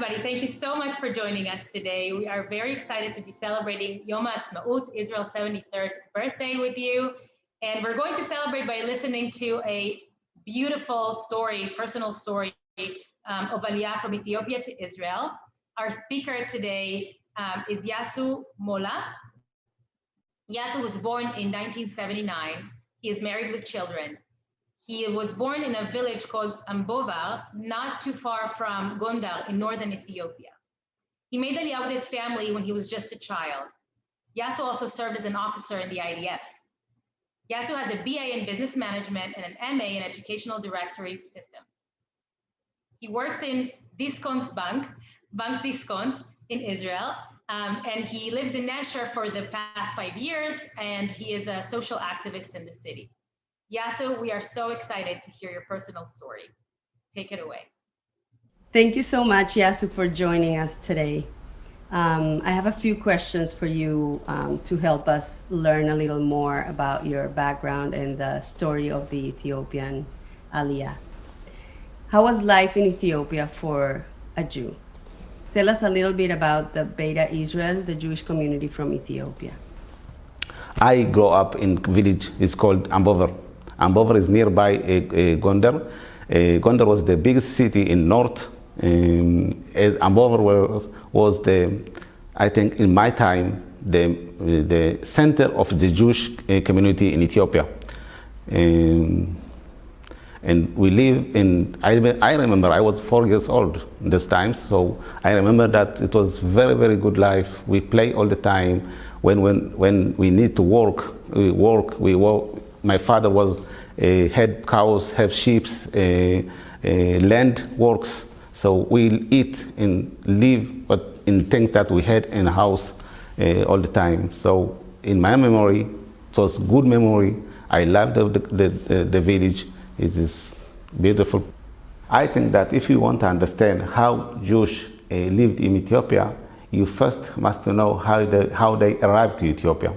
everybody. Thank you so much for joining us today. We are very excited to be celebrating Yom HaAtzmaut, Israel's 73rd birthday with you. And we're going to celebrate by listening to a beautiful story, personal story of Aliyah from Ethiopia to Israel. Our speaker today is Yasu Mola. Yasu was born in 1979. He is married with children. He was born in a village called Ambovar, not too far from Gondar in northern Ethiopia. He made Aliyah with his family when he was just a child. Yasu also served as an officer in the IDF. Yasu has a BA in business management and an MA in educational directory systems. He works in Discount Bank Discount in Israel, and he lives in Nasher for the past 5 years, and he is a social activist in the city. Yasu, we are so excited to hear your personal story. Take it away. Thank you so much, Yasu, for joining us today. I have a few questions for you to help us learn a little more about your background and the story of the Ethiopian Aliyah. How was life in Ethiopia for a Jew? Tell us a little bit about the Beta Israel, the Jewish community from Ethiopia. I grew up in a village, it's called Ambovar. Ambovar is nearby Gondar. Gondar was the biggest city in north. Ambovar was I think in my time, the center of the Jewish community in Ethiopia. And we live in, I remember I was 4 years old this time, so I remember that it was very, very good life. We play all the time. When we need to work, we work. My father was had cows, have sheep, land works. So we eat and live, but in things that we had in the house all the time. So in my memory, it was good memory. I loved the village. It is beautiful. I think that if you want to understand how Jews lived in Ethiopia, you first must know how they arrived to Ethiopia.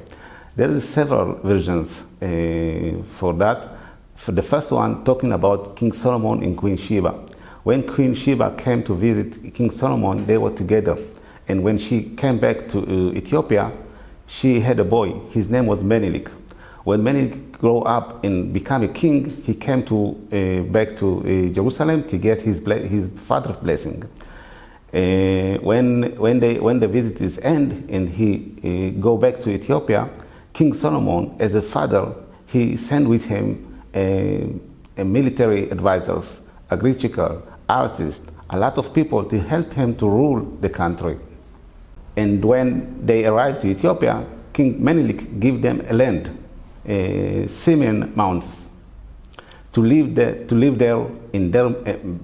There is several versions for that. For the first one, talking about King Solomon and Queen Sheba. When Queen Sheba came to visit King Solomon, they were together. And when she came back to Ethiopia, she had a boy. His name was Menelik. When Menelik grew up and became a king, he came back to Jerusalem to get his father's blessing. When the visit is end and he go back to Ethiopia, King Solomon, as a father, he sent with him military advisors, agricultural, artists, a lot of people to help him to rule the country. And when they arrived to Ethiopia, King Menelik gave them a land, Simeon Mounts, to live there in their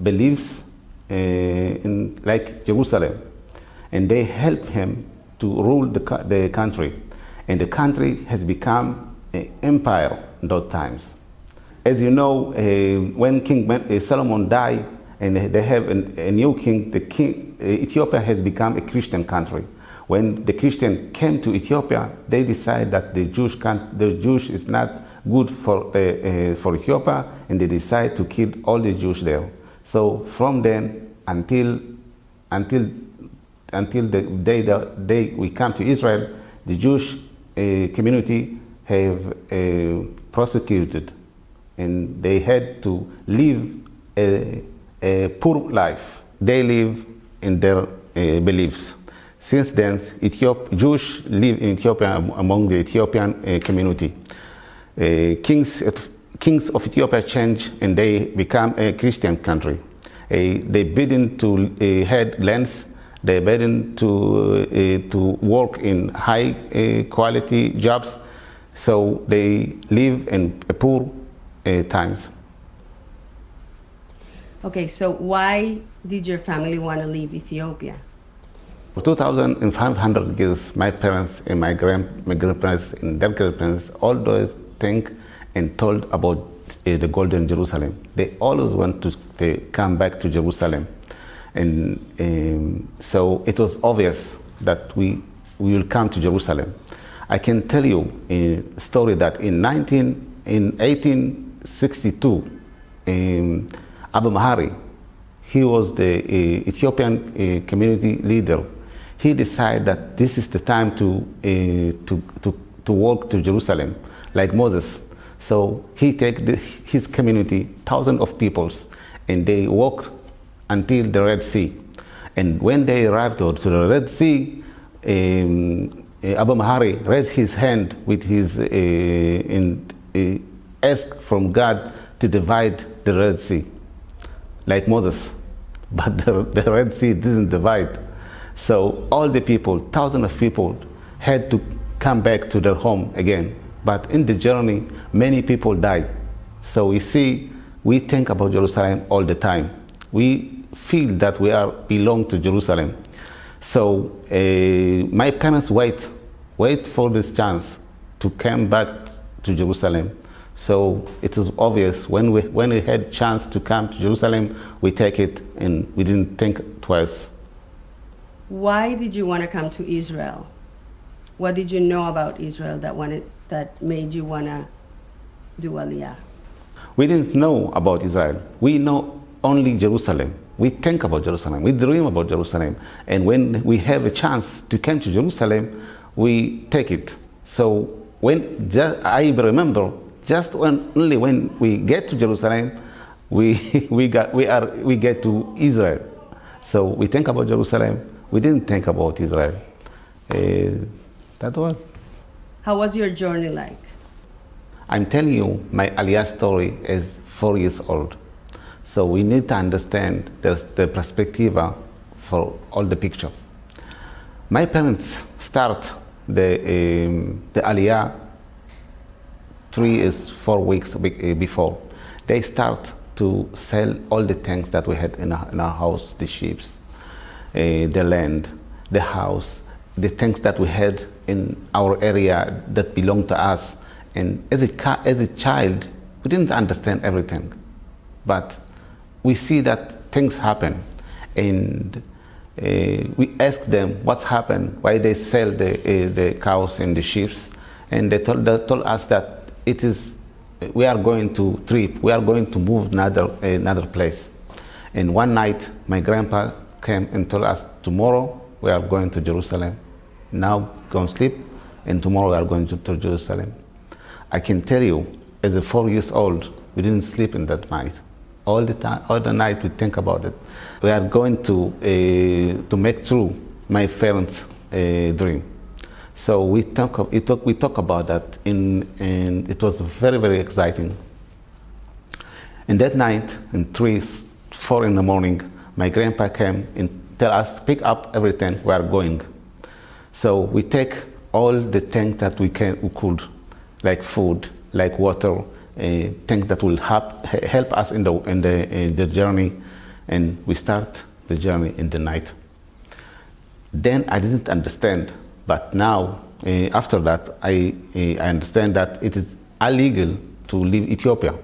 beliefs, like Jerusalem. And they helped him to rule the country. And the country has become an empire in those times. As you know, when King Solomon died and they have a new king, Ethiopia has become a Christian country. When the Christians came to Ethiopia, they decided that the Jewish is not good for Ethiopia, and they decided to kill all the Jews there. So from then until the day we come to Israel, the Jewish community have prosecuted, and they had to live a poor life. They live in their beliefs. Since then, Jews live in Ethiopia among the Ethiopian community. Kings of Ethiopia changed and they become a Christian country. They begin to have lands. They begin to work in high quality jobs. So they live in poor times. Okay, so why did your family want to leave Ethiopia? For 2,500 years, my parents and my grandparents and their grandparents always think and told about the Golden Jerusalem. They always want to come back to Jerusalem. And so it was obvious that we will come to Jerusalem. I can tell you a story that in 1862, Abu Mahari, he was the Ethiopian community leader. He decided that this is the time to walk to Jerusalem, like Moses. So he take his community, thousands of peoples, and they walked until the Red Sea. And when they arrived to the Red Sea, Abba Mahari raised his hand with his and asked from God to divide the Red Sea, like Moses. But the Red Sea didn't divide. So all the people, thousands of people, had to come back to their home again. But in the journey, many people died. So you see, we think about Jerusalem all the time. We feel that we belong to Jerusalem. So my parents wait for this chance to come back to Jerusalem. So it was obvious when we had chance to come to Jerusalem, we take it, and we didn't think twice. Why did you want to come to Israel? What did you know about Israel that made you want to do Aliyah? We didn't know about Israel. We know only Jerusalem. We think about Jerusalem. We dream about Jerusalem. And when we have a chance to come to Jerusalem, we take it. So I remember only when we get to Jerusalem, we get to Israel. So we think about Jerusalem. We didn't think about Israel. That was. How was your journey like? I'm telling you my Aliyah story is 4 years old. So we need to understand the perspective for all the picture. My parents start the Aliyah 4 weeks before. They start to sell all the things that we had in our house, the sheep, the land, the house, the things that we had in our area that belonged to us. And as a child, we didn't understand everything. But we see that things happen. And we ask them what's happened, why they sell the cows and the sheep. And they told us that we are going to trip, we are going to move another place. And one night, my grandpa came and told us, tomorrow we are going to Jerusalem. Now go and sleep, and tomorrow we are going to Jerusalem. I can tell you, as a 4 years old, we didn't sleep in that night. All the night we think about it. We are going to make true my parents' dream. So we talk about that, and it was very, very exciting. And that night, in 4 in the morning, my grandpa came and tell us, pick up everything, we are going. So we take all the things that we could, like food, like water, things that will help us in the journey, and we start the journey in the night. Then I didn't understand, but now after that I understand that it is illegal to leave Ethiopia.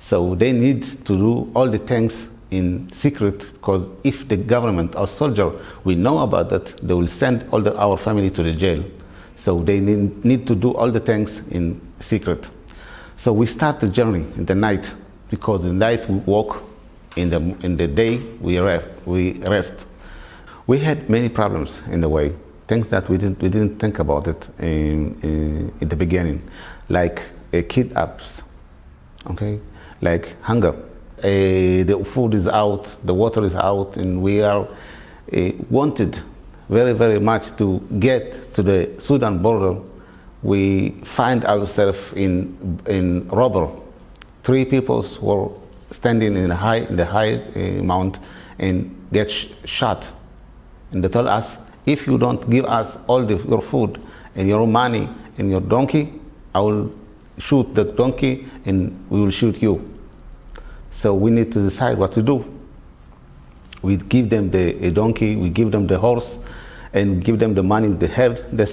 So they need to do all the things in secret, because if the government or soldier will know about that, they will send all our family to the jail. So they need to do all the things in secret. So we start the journey in the night, because in the night we walk, in the day we rest. We had many problems in the way, things that we didn't think about it in the beginning, like kidnaps, okay, like hunger. The food is out, the water is out, and we are wanted very, very much to get to the Sudan border. We find ourselves in robber. 3 people were standing in the high mount and get shot. And they told us, if you don't give us all your food and your money and your donkey, I will shoot the donkey and we will shoot you. So we need to decide what to do. We give them the donkey, we give them the horse, and give them the money they have the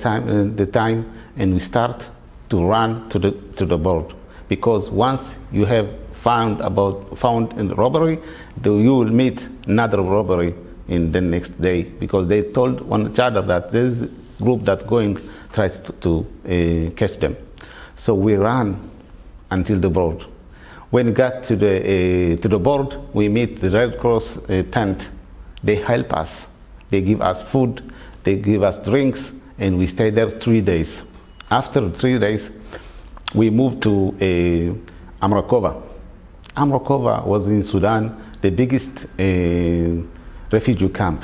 time, and we start to run to the board. Because once you have found in robbery, you will meet another robbery in the next day, because they told one another that there is a group that going try to catch them. So we ran until the board. When we got to the board, we meet the Red Cross tent. They help us. They give us food, they give us drinks, and we stay there 3 days. After 3 days, we moved to Amrakova. Amrakova was in Sudan, the biggest refugee camp.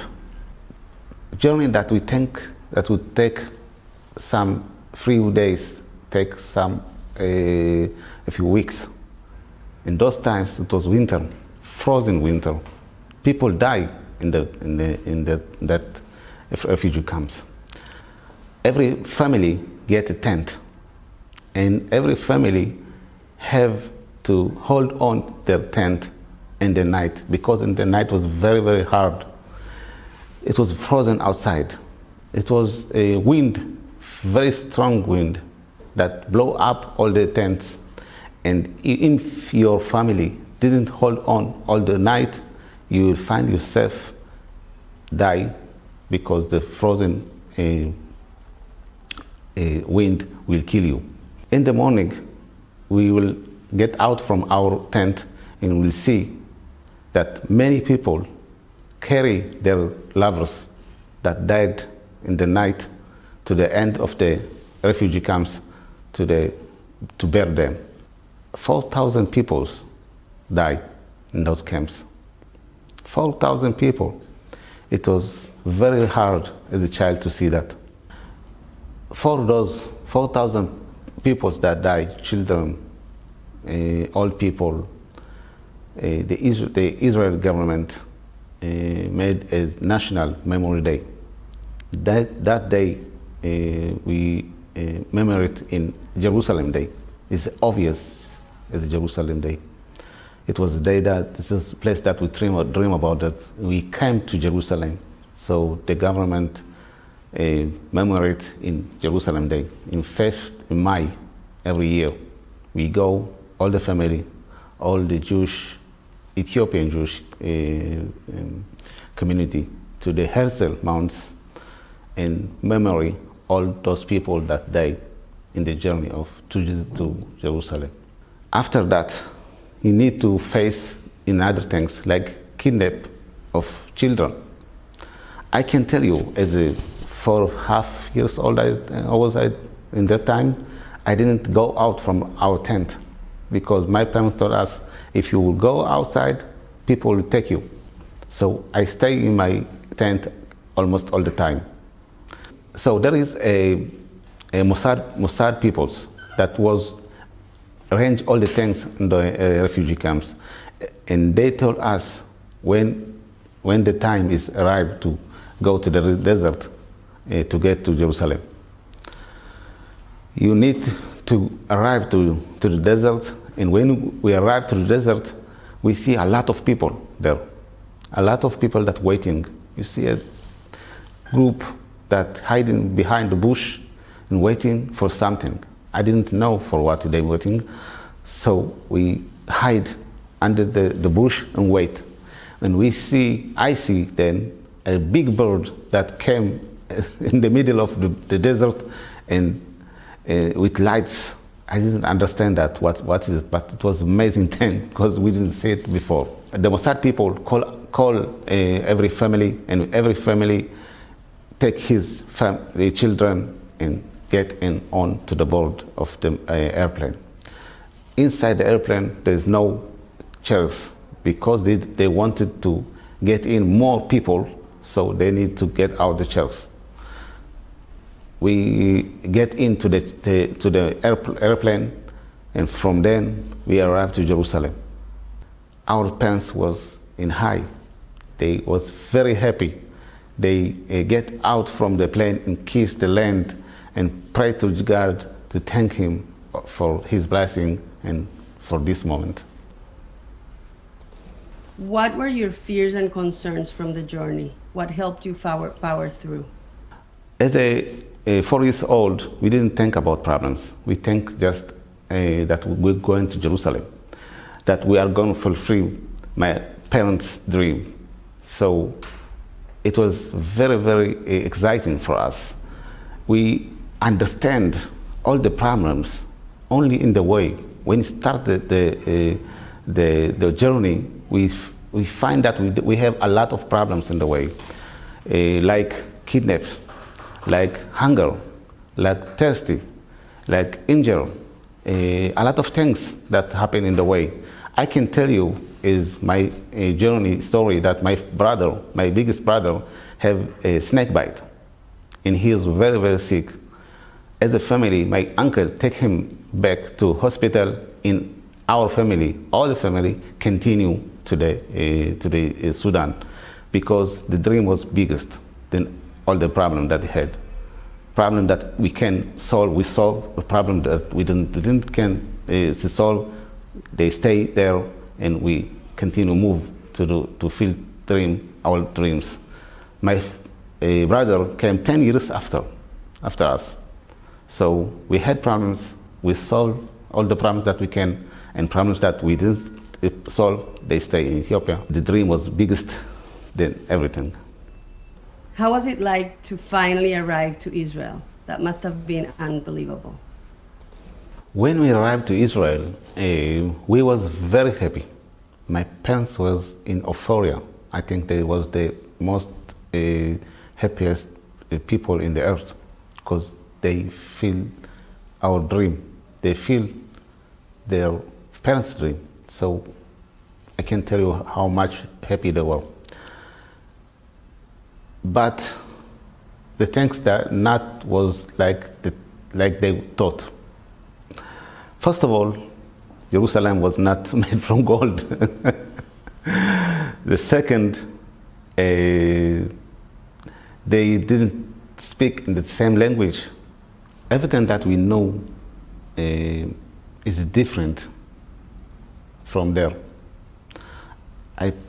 Journey that we think that would take some few days, take some a few weeks. In those times, it was winter, frozen winter. People die in that refugee camps. Every family get a tent, and every family have to hold on their tent in the night, because in the night was very, very hard. It was frozen outside. It was a wind, very strong wind, that blow up all the tents. And if your family didn't hold on all the night, you will find yourself die, because the frozen wind will kill you. In the morning, we will get out from our tent and we'll see that many people carry their lovers that died in the night to the end of the refugee camps to bury them. 4,000 people died in those camps. 4,000 people. It was very hard as a child to see that. For those 4,000 people that died, children, old people, the Israel government made a national memory day. That day we commemorate in Jerusalem Day. It's obvious as a Jerusalem Day. It was a day that, this is a place that we dream about, that we came to Jerusalem. So the government commemorate in Jerusalem Day. In 5th May every year, we go, all the family, all the Ethiopian Jewish community, to the Herzl Mounts in memory all those people that died in the journey to Jerusalem. After that, you need to face in other things like kidnap of children. I can tell you, as a 4.5 years old I was in that time, I didn't go out from our tent, because my parents told us, if you will go outside, people will take you. So I stay in my tent almost all the time. So there is a Mossad peoples that was arrange all the things in the refugee camps, and they told us when the time is arrived to go to the desert to get to Jerusalem. You need to arrive to the desert, and when we arrive to the desert, we see a lot of people there, a lot of people that waiting. You see a group that hiding behind the bush and waiting for something. I didn't know for what they were waiting, so we hide under the bush and wait. And I see then a big bird that came in the middle of the desert, and with lights. I didn't understand that what is it, but it was amazing thing, because we didn't see it before. The Mossad people call every family, and every family take the children and get in on to the board of the airplane. Inside the airplane, there is no chairs, because they wanted to get in more people, so they need to get out the chairs. We get into the airplane, and from then we arrived to Jerusalem. Our parents was in high. They was very happy. They get out from the plane and kiss the land and pray to God to thank Him for His blessing and for this moment. What were your fears and concerns from the journey? What helped you power through? As a 4 years old, we didn't think about problems. We think just that we're going to Jerusalem, that we are going to fulfill my parents' dream. So it was very, very exciting for us. We understand all the problems only in the way. When we started the journey, we find that we have a lot of problems in the way, like kidnaps, like hunger, like thirsty, like injury, a lot of things that happen in the way. I can tell you is my journey story that my brother, my biggest brother, have a snake bite, and he is very, very sick. As a family, my uncle take him back to hospital. In our family, all the family continue to the Sudan, because the dream was biggest than all the problem that they had. Problem that we can solve, we solve. A problem that we didn't can to solve, they stay there, and we continue move to fulfill our dreams. My brother came 10 years after us. So we had problems, we solved all the problems that we can, and problems that we didn't solve, they stay in Ethiopia. The dream was biggest than everything. How was it like to finally arrive to Israel? That must have been unbelievable. When we arrived to Israel, we was very happy. My parents was in euphoria. I think they was the most happiest people in the earth, because they feel our dream. They feel their parents' dream. So I can tell you how much happy they were. But the things that not was like they thought. First of all, Jerusalem was not made from gold. The second, they didn't speak in the same language. Everything that we know is different from there.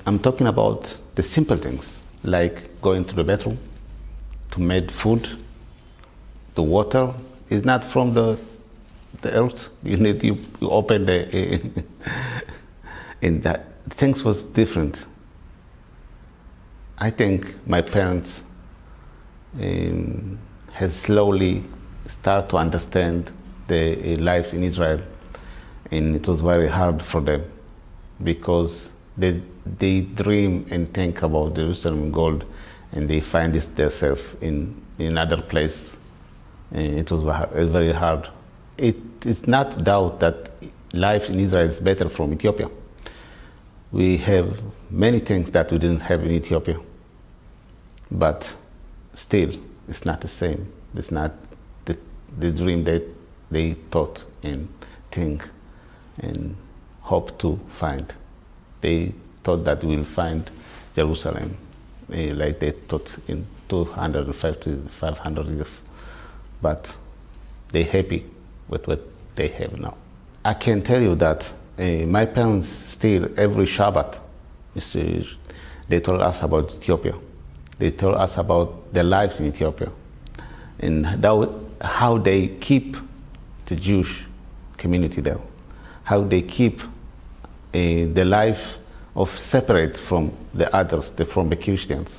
I'm talking about the simple things, like going to the bathroom, to make food. The water is not from the earth. You open the and that things was different. I think my parents has slowly started to understand the lives in Israel, and it was very hard for them, because they dream and think about Jerusalem gold, and they find this themselves in another place. And it was very hard. It is not doubt that life in Israel is better from Ethiopia. We have many things that we didn't have in Ethiopia, but still, it's not the same. It's not the dream that they thought and think and hope to find. They thought that we'll find Jerusalem, like they thought in 250, 500 years. But they're happy with what they have now. I can tell you that my parents still, every Shabbat, they told us about Ethiopia. They told us about their lives in Ethiopia, and how they keep the Jewish community there, how they keep the life of separate from the others, from the Christians.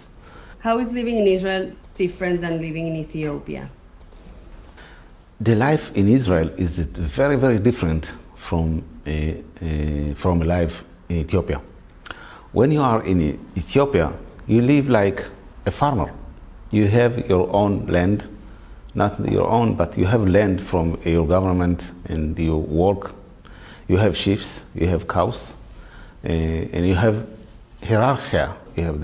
How is living in Israel different than living in Ethiopia? The life in Israel is very, very different from life in Ethiopia. When you are in Ethiopia, you live like a farmer. You have your own land, not your own, but you have land from your government, and you work. You have sheep, you have cows, and you have hierarchy. You have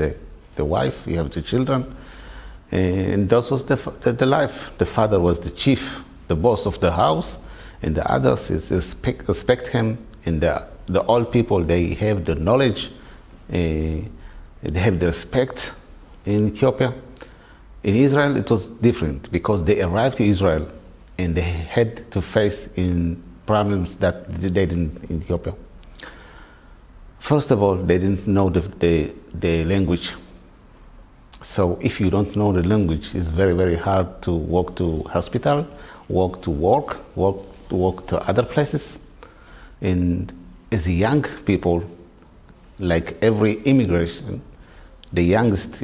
the wife, you have the children, and that was the life. The father was the chief, the boss of the house, and the others respect him. And the old people, they have the knowledge, they have the respect. In Ethiopia, in Israel, it was different, because they arrived to Israel and they had to face in problems that they didn't in Ethiopia. First of all, they didn't know the language. So if you don't know the language, it's very, very hard to walk to hospital, walk to work, walk to other places. And as young people, like every immigration, the youngest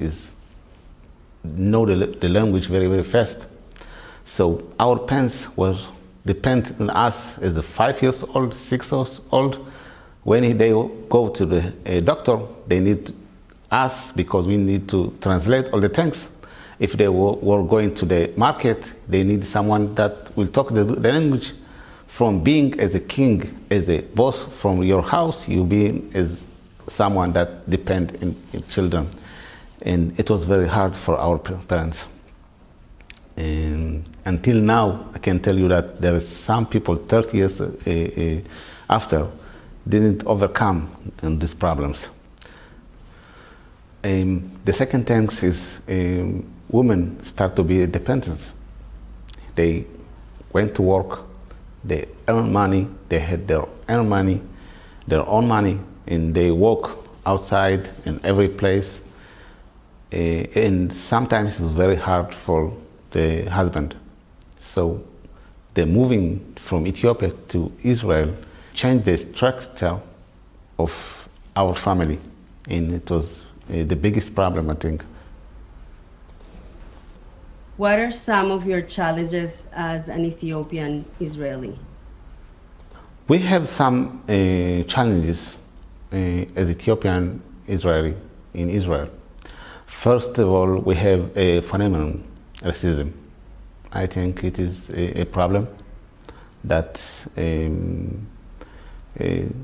know the language very, very fast. So our parents depend on us as a 5 years old, 6 years old, When they go to the doctor, they need us because we need to translate all the things. If they were going to the market, they need someone that will talk the language. From being as a king, as a boss from your house, you being as someone that depend in children. And it was very hard for our parents. And until now, I can tell you that there is some people 30 years after didn't overcome these problems. The second thing is women start to be independent. They went to work, they earn money, they had their own money, and they walk outside in every place. And sometimes it's very hard for the husband. So the moving from Ethiopia to Israel changed the structure of our family, and it was the biggest problem, I think. What are some of your challenges as an Ethiopian Israeli? We have some challenges as Ethiopian Israeli in Israel. First of all, we have a phenomenon, racism. I think it is a problem that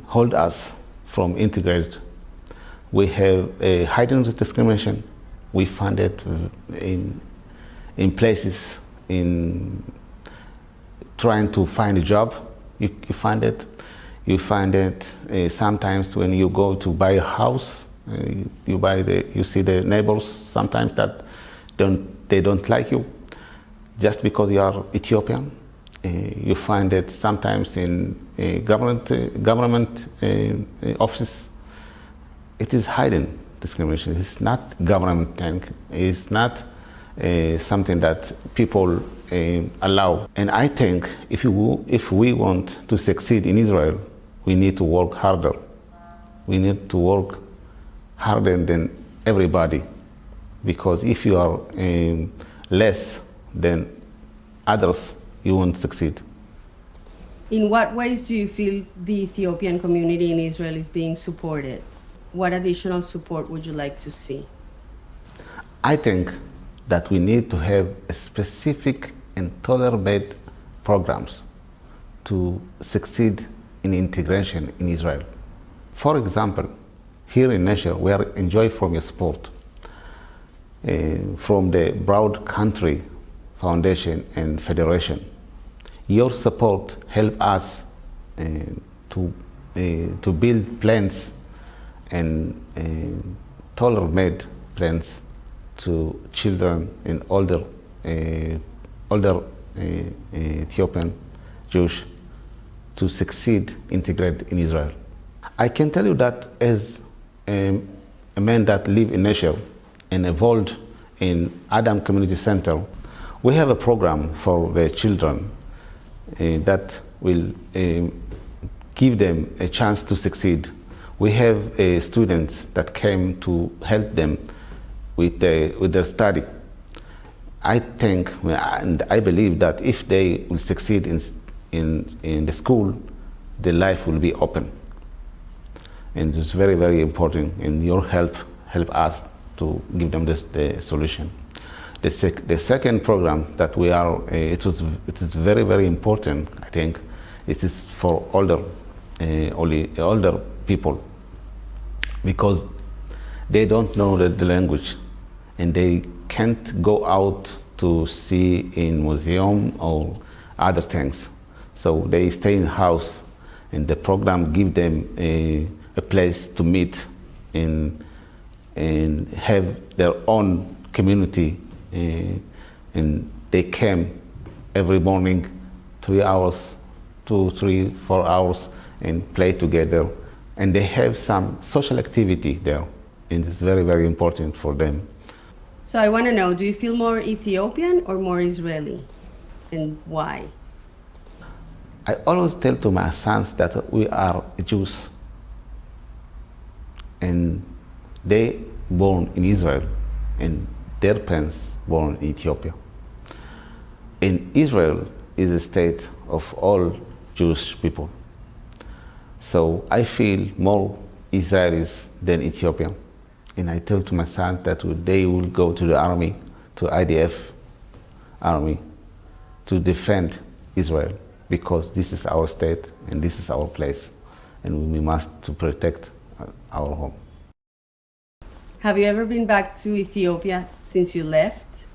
hold us from integrate. We have a hidden discrimination. We find it in places, in trying to find a job. You find it. You find it sometimes when you go to buy a house. You see the neighbors sometimes that they don't like you just because you are Ethiopian. You find it sometimes in government offices. It is hidden discrimination. It's not government thing. It's not something that people allow. And I think if we want to succeed in Israel, we need to work harder. We need to work harder than everybody, because if you are less than others, you won't succeed. In what ways do you feel the Ethiopian community in Israel is being supported? What additional support would you like to see? I think that we need to have a specific and tailor-made programs to succeed in integration in Israel. For example, here in Nasher, we are enjoy from your support from the Broad Country Foundation and Federation. Your support help us to build plans and tailor-made plans to children and older Ethiopian Jewish to succeed, integrate in Israel. I can tell you that as a man that live in Nasher and evolved in Adam Community Center, we have a program for the children that will give them a chance to succeed. We have students that came to help them with their study. I think and I believe that if they will succeed in the school, the life will be open. And it's very, very important, and your help us to give them the solution. The second program that we are, it is very, very important, I think. It is for older people, because they don't know the language, and they can't go out to see in museum or other things. So they stay in house, and the program give them a place to meet and have their own community. And they came every morning 3 hours, 2, 3, 4 hours, and play together. And they have some social activity there, and it's very, very important for them. So I want to know, do you feel more Ethiopian or more Israeli, and why? I always tell to my sons that we are Jews, and they born in Israel, and their parents born in Ethiopia. And Israel is a state of all Jewish people. So I feel more Israelis than Ethiopian. And I told to my son that they will go to the army, to IDF army, to defend Israel, because this is our state and this is our place, and we must to protect our home. Have you ever been back to Ethiopia since you left?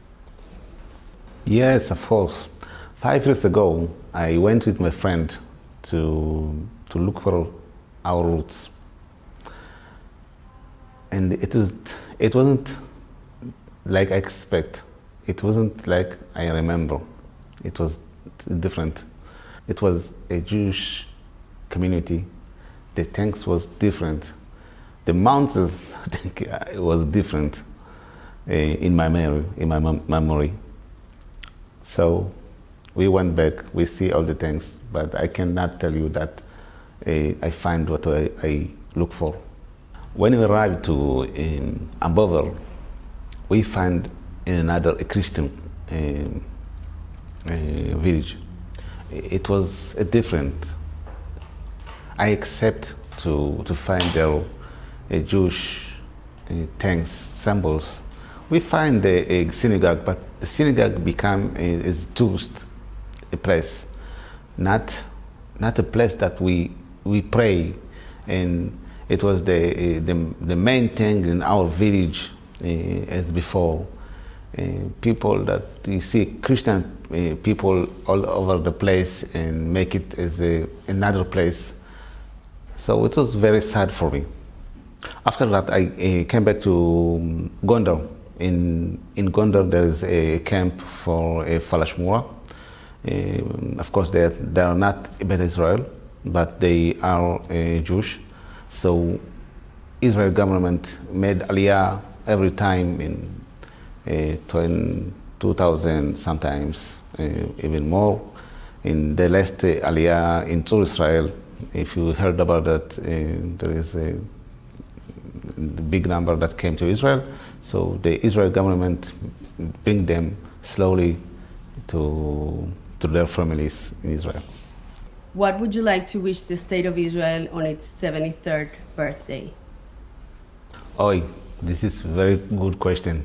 Yes, of course. 5 years ago, I went with my friend to look for our roots. And it wasn't like I expect. It wasn't like I remember. It was different. It was a Jewish community. The tanks was different. The mountains, I think, it was different in my memory. So we went back. We see all the things, but I cannot tell you that I find what I look for. When we arrived in Ambover, we find in another Christian village. It was different. I accept to find there Jewish tanks, symbols. We find a synagogue, but the synagogue become is tourist a place, not a place that we pray. And it was the main thing in our village as before. People that you see Christian people all over the place and make it as another place. So it was very sad for me. After that, I came back to Gondar. In Gondar, there is a camp for Falashmura. Of course, they are not Bet Israel, but they are Jewish. So Israel government made Aliyah every time in 2000, sometimes even more. In the last Aliyah in Israel, if you heard about that, there is a big number that came to Israel. So the Israel government bring them slowly to their families in Israel. What would you like to wish the State of Israel on its 73rd birthday? Oh, this is a very good question.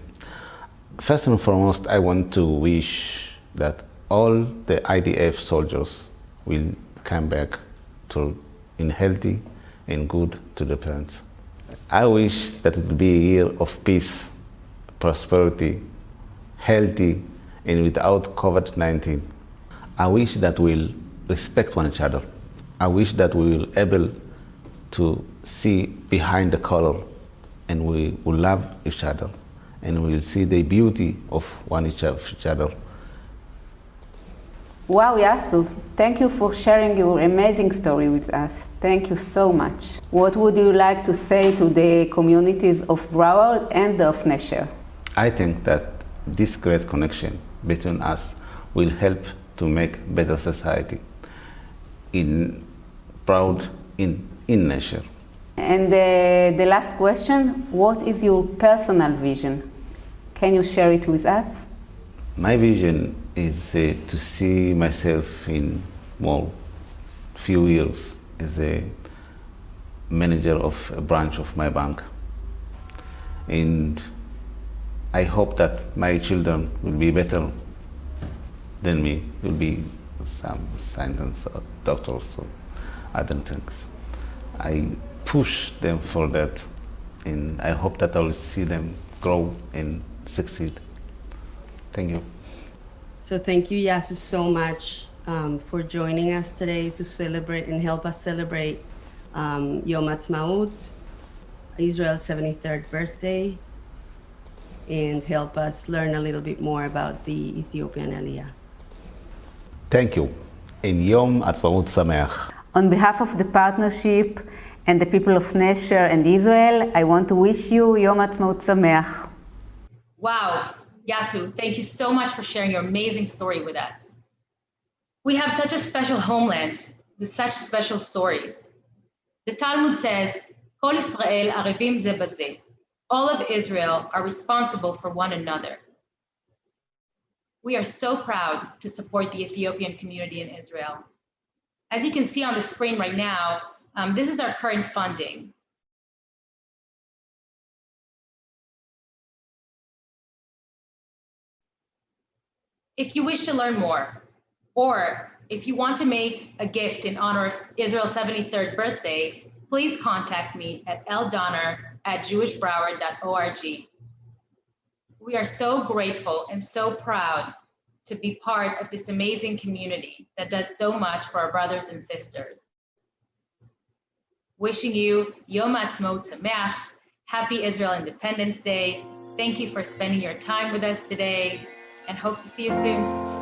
First and foremost, I want to wish that all the IDF soldiers will come back in healthy and good to the parents. I wish that it will be a year of peace, prosperity, healthy, and without COVID-19. I wish that we'll respect one another. I wish that we will able to see behind the color, and we will love each other, and we will see the beauty of each other. Wow, Yasu, thank you for sharing your amazing story with us. Thank you so much. What would you like to say to the communities of Broward and of Nesher? I think that this great connection between us will help to make better society in Nesher. And the last question, what is your personal vision? Can you share it with us? My vision is to see myself in few years as a manager of a branch of my bank. And I hope that my children will be better than me, will be some scientists or doctors or other things. I push them for that, and I hope that I will see them grow and succeed. Thank you. So thank you, Yasu, so much for joining us today to celebrate and help us celebrate Yom HaAtzmaut, Israel's 73rd birthday, and help us learn a little bit more about the Ethiopian Aliyah. Thank you. And Yom HaAtzmaut Sameach. On behalf of the partnership and the people of Nesher and Israel, I want to wish you Yom HaAtzmaut Sameach. Wow, Yasu, thank you so much for sharing your amazing story with us. We have such a special homeland with such special stories. The Talmud says, Kol Israel arevim ze bazeh. All of Israel are responsible for one another. We are so proud to support the Ethiopian community in Israel. As you can see on the screen right now, This is our current funding. If you wish to learn more, or if you want to make a gift in honor of Israel's 73rd birthday, please contact me at ldonner@jewishbroward.org. We are so grateful and so proud to be part of this amazing community that does so much for our brothers and sisters. Wishing you Yom HaAtzmaut Sameach, Happy Israel Independence Day. Thank you for spending your time with us today, and hope to see you soon.